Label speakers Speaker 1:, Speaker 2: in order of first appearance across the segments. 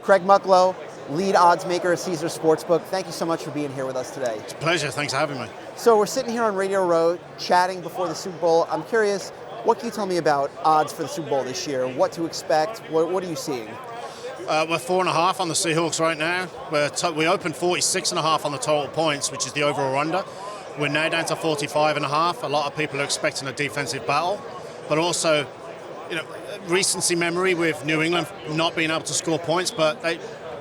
Speaker 1: Craig Mucklow, lead oddsmaker at Caesar Sportsbook. Thank you so much for being here with us today.
Speaker 2: It's a pleasure. Thanks for having me.
Speaker 1: So we're sitting here on Radio Row chatting before the Super Bowl. I'm curious, what can you tell me about odds for the Super Bowl this year? What to expect? What are you seeing?
Speaker 2: We're 4.5 on the Seahawks right now. We opened 46.5 on the total points, which is the overall under. We're now down to 45.5. A lot of people are expecting a defensive battle, but also, recency memory with New England not being able to score points, but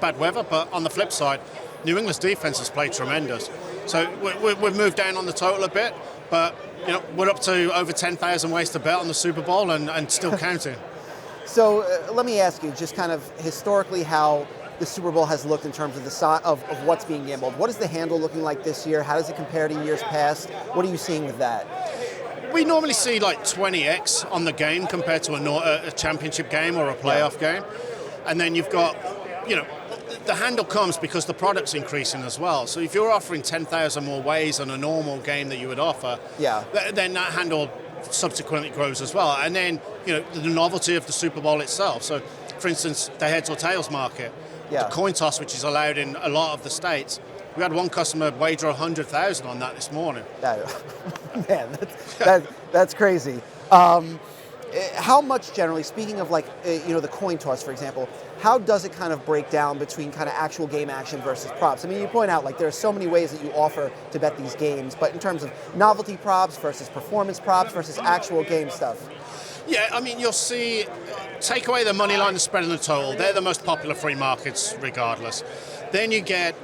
Speaker 2: bad weather. But on the flip side, New England's defense has played tremendous. So we've moved down on the total a bit, but we're up to over 10,000 ways to bet on the Super Bowl and still counting.
Speaker 1: So let me ask you, just kind of historically, how the Super Bowl has looked in terms of the size of what's being gambled. What is the handle looking like this year? How does it compare to years past? What are you seeing with that?
Speaker 2: We normally see like 20x on the game compared to a championship game or a playoff game. And then you've got, the handle comes because the product's increasing as well. So if you're offering 10,000 more ways than a normal game that you would offer, then that handle subsequently grows as well. And then, the novelty of the Super Bowl itself. So, for instance, the heads or tails market, the coin toss, which is allowed in a lot of the states. We had one customer wager 100,000 on that this morning.
Speaker 1: Man, that's crazy. How much, generally speaking of the coin toss, for example, how does it kind of break down between kind of actual game action versus props? I mean, you point out there are so many ways that you offer to bet these games, but in terms of novelty props versus performance props versus actual game stuff.
Speaker 2: Yeah, I mean, you'll see, take away the money line, the spread and the total. They're the most popular free markets regardless. Then you get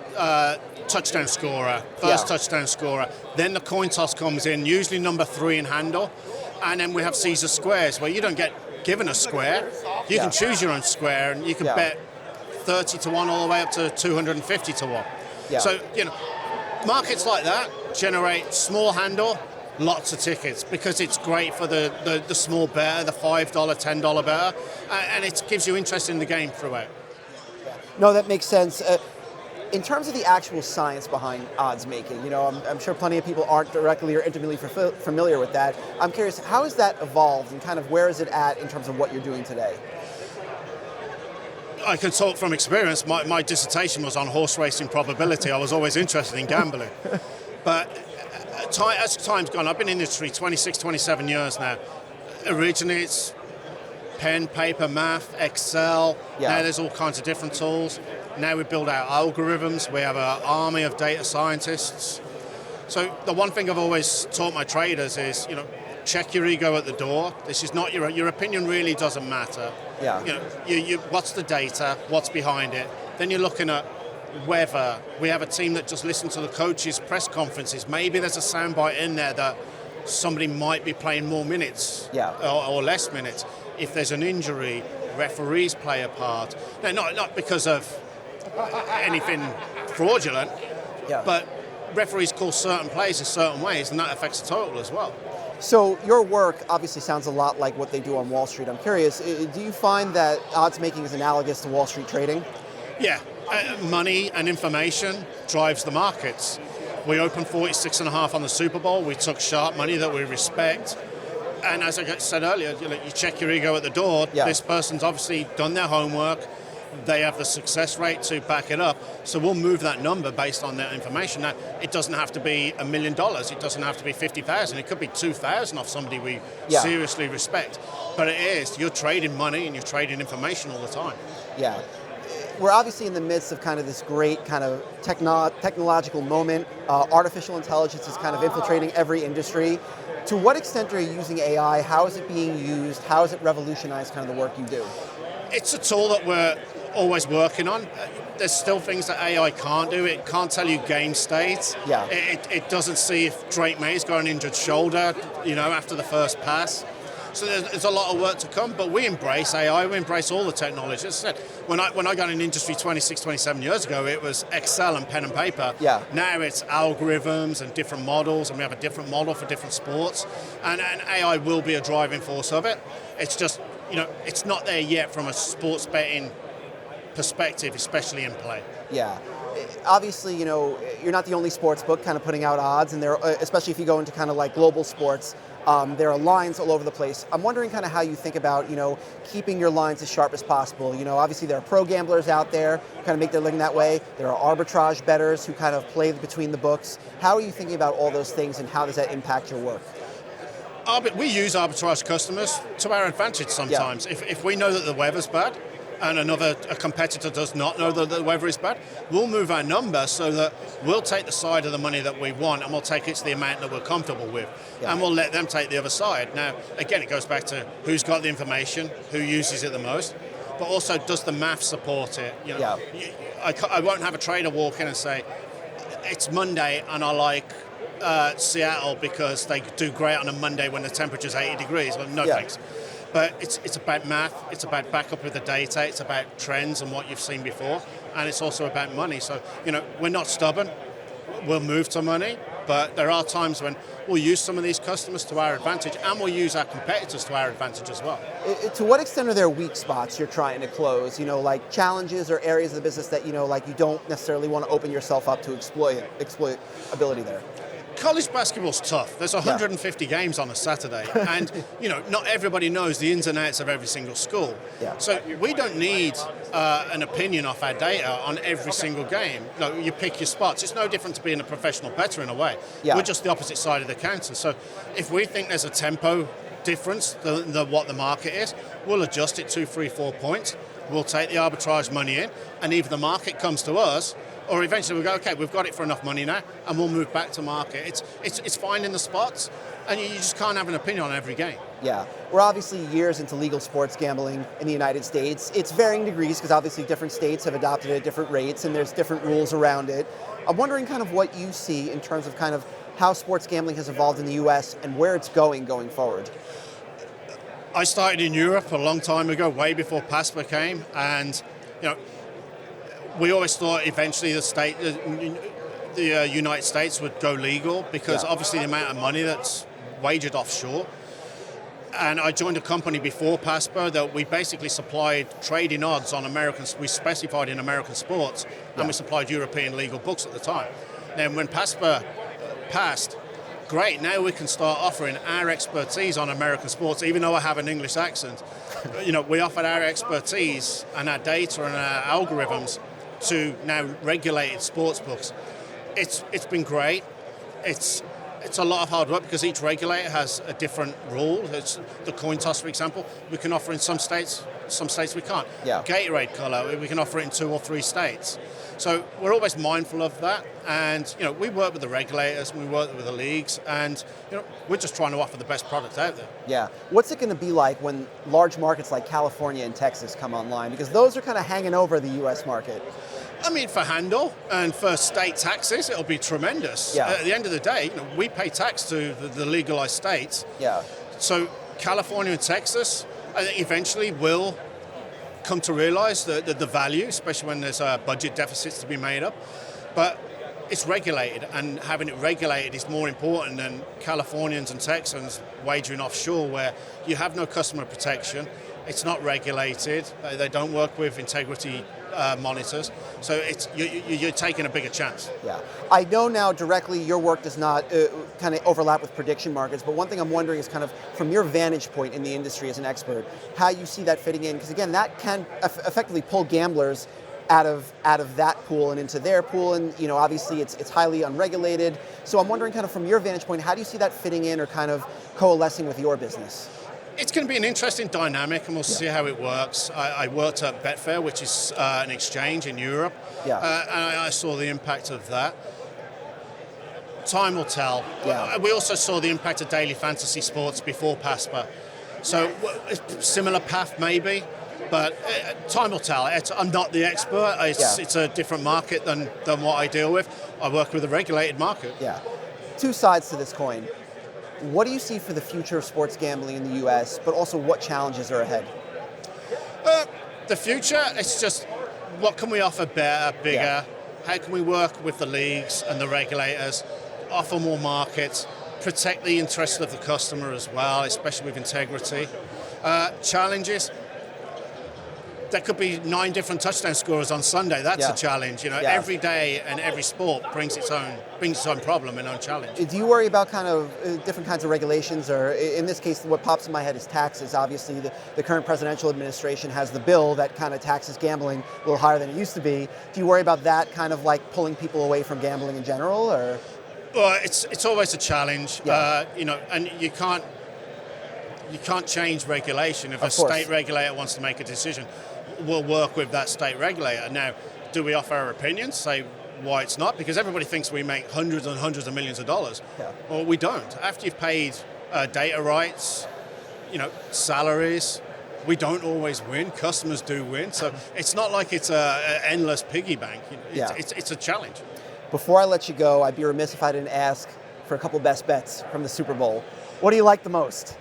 Speaker 2: touchdown scorer, first touchdown scorer. Then the coin toss comes in, usually number 3 in handle. And then we have Caesar squares, where you don't get given a square. You can choose your own square, and you can bet 30 to 1 all the way up to 250 to 1. Yeah. So, markets like that generate small handle, lots of tickets, because it's great for the small better, the $5, $10 better, and it gives you interest in the game throughout.
Speaker 1: No, that makes sense. In terms of the actual science behind odds making, I'm sure plenty of people aren't directly or intimately familiar with that. I'm curious, how has that evolved and kind of where is it at in terms of what you're doing today?
Speaker 2: I can talk from experience. My dissertation was on horse racing probability. I was always interested in gambling. But as time's gone, I've been in the industry 26, 27 years now. Originally, it's pen, paper, math, Excel. Now there's all kinds of different tools. Now we build out algorithms. We have an army of data scientists. So the one thing I've always taught my traders is, check your ego at the door. This is not your opinion really doesn't matter. You what's the data? What's behind it? Then you're looking at weather. We have a team that just listens to the coaches' press conferences. Maybe there's a soundbite in there that somebody might be playing more minutes or less minutes. If there's an injury, referees play a part. Now, not because of anything fraudulent, but referees call certain plays in certain ways, and that affects the total as well.
Speaker 1: So your work obviously sounds a lot like what they do on Wall Street. I'm curious, do you find that odds making is analogous to Wall Street trading? Yeah.
Speaker 2: Money and information drives the markets. We opened 46.5 on the Super Bowl. We took sharp money that we respect. And as I said earlier, you check your ego at the door. This person's obviously done their homework. They have the success rate to back it up. So we'll move that number based on that information. Now, it doesn't have to be $1 million. It doesn't have to be 50,000. It could be 2,000 off somebody we seriously respect. But it is, you're trading money and you're trading information all the time.
Speaker 1: Yeah. We're obviously in the midst of kind of this great kind of technological moment. Artificial intelligence is kind of infiltrating every industry. To what extent are you using AI? How is it being used? How has it revolutionized kind of the work you do?
Speaker 2: It's a tool that we're always working on. There's still things that AI can't do. It can't tell you game state. It doesn't see if Drake May's got an injured shoulder, after the first pass. So there's a lot of work to come, but we embrace AI, we embrace all the technology. As I said, when I got in industry 26, 27 years ago, it was Excel and pen and paper. Now it's algorithms and different models, and we have a different model for different sports. And AI will be a driving force of it. It's just, it's not there yet from a sports betting perspective, especially in play.
Speaker 1: Obviously, you're not the only sports book kind of putting out odds, and there, especially if you go into kind of like global sports. There are lines all over the place. I'm wondering kind of how you think about, keeping your lines as sharp as possible. Obviously there are pro gamblers out there who kind of make their living that way. There are arbitrage bettors who kind of play between the books. How are you thinking about all those things, and how does that impact your work?
Speaker 2: We use arbitrage customers to our advantage sometimes. Yeah. If we know that the weather's bad, and a competitor does not know that the weather is bad, we'll move our number so that we'll take the side of the money that we want, and we'll take it to the amount that we're comfortable with. Yeah. And we'll let them take the other side. Now, again, it goes back to who's got the information, who uses it the most, but also does the math support it?
Speaker 1: Yeah.
Speaker 2: I won't have a trader walk in and say, it's Monday and I like Seattle because they do great on a Monday when the temperature's 80 degrees. Well, no thanks. But it's about math, it's about backup with the data, it's about trends and what you've seen before, and it's also about money. So, we're not stubborn, we'll move to money, but there are times when we'll use some of these customers to our advantage, and we'll use our competitors to our advantage as well.
Speaker 1: To what extent are there weak spots you're trying to close? Like challenges or areas of the business that, like you don't necessarily want to open yourself up to exploitability there?
Speaker 2: College basketball's tough. There's 150 games on a Saturday, and not everybody knows the ins and outs of every single school.
Speaker 1: Yeah.
Speaker 2: So we don't need an opinion off our data on every single game. No, you pick your spots. It's no different to being a professional bettor in a way.
Speaker 1: Yeah.
Speaker 2: We're just the opposite side of the counter. So if we think there's a tempo difference than what the market is, we'll adjust it 2, 3, 4 points. We'll take the arbitrage money in, and either the market comes to us, or eventually we go, okay, we've got it for enough money now, and we'll move back to market. It's finding the spots, and you just can't have an opinion on every game.
Speaker 1: Yeah, we're obviously years into legal sports gambling in the United States. It's varying degrees because obviously different states have adopted it at different rates, and there's different rules around it. I'm wondering kind of what you see in terms of kind of how sports gambling has evolved in the US and where it's going forward.
Speaker 2: I started in Europe a long time ago, way before PASPA came, and we always thought eventually the United States would go legal because obviously the amount of money that's wagered offshore. And I joined a company before PASPA that we basically supplied trading odds on we specified in American sports, and we supplied European legal books at the time. Then when PASPA passed, great, now we can start offering our expertise on American sports, even though I have an English accent. We offered our expertise and our data and our algorithms to now regulated sports books. It's been great. It's a lot of hard work because each regulator has a different rule. It's the coin toss, for example, we can offer in some states we can't.
Speaker 1: Yeah.
Speaker 2: Gatorade color, we can offer it in 2 or 3 states. So we're always mindful of that, and we work with the regulators, we work with the leagues, and we're just trying to offer the best product out there.
Speaker 1: Yeah. What's it going to be like when large markets like California and Texas come online? Because those are kind of hanging over the U.S. market.
Speaker 2: I mean, for handle and for state taxes, it'll be tremendous.
Speaker 1: Yeah.
Speaker 2: At the end of the day, we pay tax to the legalized states.
Speaker 1: Yeah.
Speaker 2: So California and Texas, I think eventually will come to realize the value, especially when there's budget deficits to be made up. But it's regulated, and having it regulated is more important than Californians and Texans wagering offshore where you have no customer protection. It's not regulated. They don't work with integrity monitors. So you're taking a bigger chance.
Speaker 1: Yeah. I know now directly your work does not kind of overlap with prediction markets, but one thing I'm wondering is kind of from your vantage point in the industry as an expert, how you see that fitting in, because again, that can effectively pull gamblers out of that pool and into their pool, and obviously it's highly unregulated. So I'm wondering kind of from your vantage point, how do you see that fitting in or kind of coalescing with your business?
Speaker 2: It's going to be an interesting dynamic, and we'll see how it works. I worked at Betfair, which is an exchange in Europe, and I saw the impact of that. Time will tell.
Speaker 1: Yeah.
Speaker 2: We also saw the impact of daily fantasy sports before PASPA. So similar path maybe, but time will tell. I'm not the expert. It's a different market than what I deal with. I work with a regulated market.
Speaker 1: Yeah. 2 sides to this coin. What do you see for the future of sports gambling in the U.S., but also what challenges are ahead?
Speaker 2: The future, it's just what can we offer better, bigger?
Speaker 1: Yeah.
Speaker 2: How can we work with the leagues and the regulators, offer more markets, protect the interests of the customer as well, especially with integrity. Challenges, there could be 9 different touchdown scorers on Sunday. That's a challenge. You know, every day and every sport brings its own problem and own challenge.
Speaker 1: Do you worry about kind of different kinds of regulations, or in this case, what pops in my head is taxes? Obviously, the current presidential administration has the bill that kind of taxes gambling a little higher than it used to be. Do you worry about that kind of like pulling people away from gambling in general, or?
Speaker 2: Well, it's always a challenge. You know, and you can't change regulation. If a state regulator wants to make a decision, we'll work with that state regulator. Now, do we offer our opinions, say why it's not? Because everybody thinks we make hundreds and hundreds of millions of dollars. Well, we don't. After you've paid data rights, you know, salaries, we don't always win. Customers do win. So it's not like it's an endless piggy bank. It's a challenge.
Speaker 1: Before I let you go, I'd be remiss if I didn't ask for a couple best bets from the Super Bowl. What do you like the most?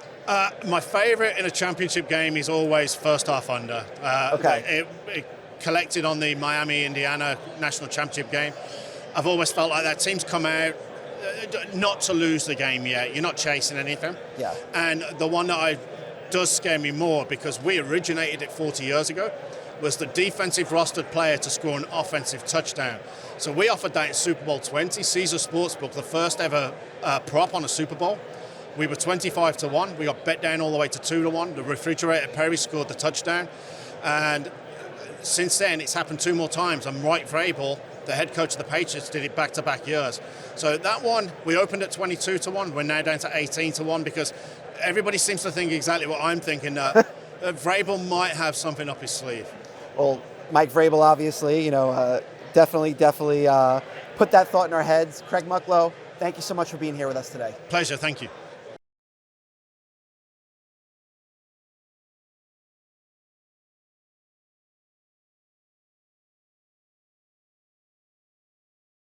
Speaker 2: My favorite in a championship game is always first half under. It collected on the Miami-Indiana national championship game. I've always felt like that team's come out not to lose the game yet. You're not chasing anything. And the one that does scare me more, because we originated it 40 years ago, was the defensive rostered player to score an offensive touchdown. So we offered that in Super Bowl 20, Caesar Sportsbook, the first ever prop on a Super Bowl. We were 25 to 1. We got bet down all the way to 2 to 1. The refrigerator Perry scored the touchdown. And since then, it's happened 2 more times. And Mike Vrabel, the head coach of the Patriots, did it back-to-back years. So that one, we opened at 22 to 1. We're now down to 18 to 1 because everybody seems to think exactly what I'm thinking, that Vrabel might have something up his sleeve.
Speaker 1: Well, Mike Vrabel, obviously, you know, definitely put that thought in our heads. Craig Mucklow, thank you so much for being here with us today.
Speaker 2: Pleasure, thank you.